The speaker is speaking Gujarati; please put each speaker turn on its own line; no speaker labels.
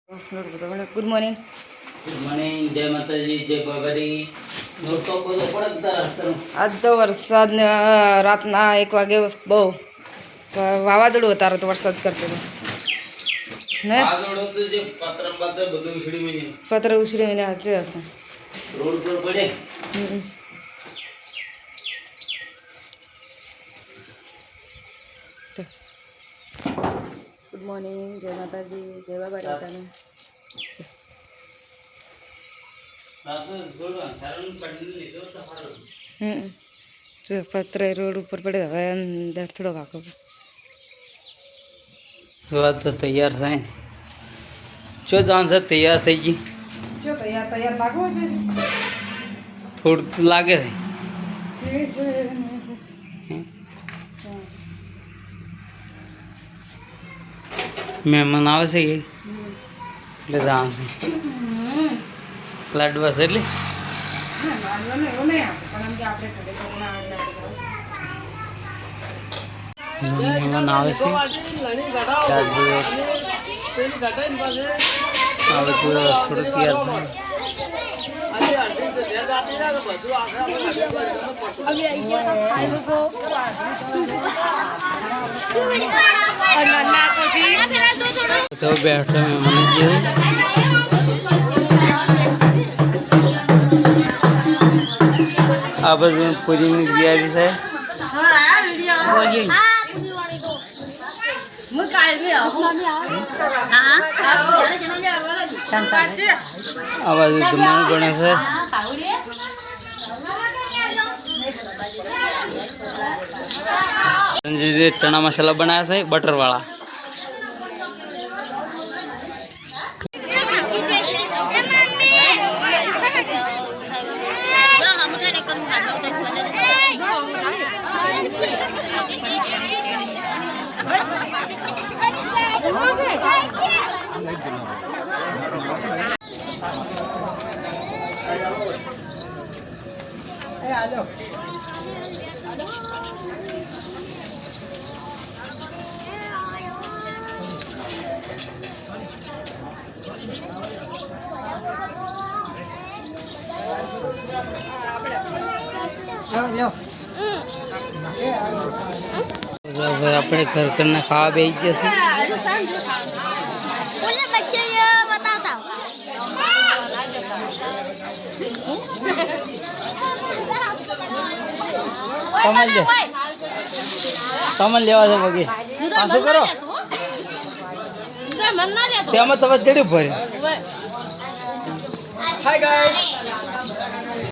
गुड मॉर्निंग
जय माताजी जय बाबारी नोटो બધો પડકતા રસ્તો
આજ તો વરસાદ રાતના 1 વાગે બહુ વાવાઝોડું હતા તો વરસાદ કરતો હતો ને
વાવાઝોડું તો જે પત્ર બધું ઉછળી મેલી
પત્ર ઉછળી મેલે આજે હતા
રોડ પર પડે
ગુડ મોર્નિંગ જય માતાજી જય બાબા દાદાને જો પત્ર રોડ ઉપર પડે હવે અંદર થોડો કાકો
વાત તો તૈયાર થાય જો જાન છે તૈયાર થઈ ગઈ
જો તૈયાર ભાગવો છે
થોડું લાગે છે મહેમાન આવે છે એટલે જાન છે લાડવા છે એટલે મહેમાન આવે છે હવે થોડું તૈયાર થાય બેઠો મહેમાન જે આ બધું પૂરીની તૈયારી છે આ બાજુ જમવાનું બને છે જે ચણા મસાલા બનાવ્યા છે બટર વાળા હવે આપણે ઘર ઘરના ખાવા બેસી જશે કમલ લેવા છે બગી પાછું કરો તેમાં તમે તેડી ભર્યું હાય ગાઈસ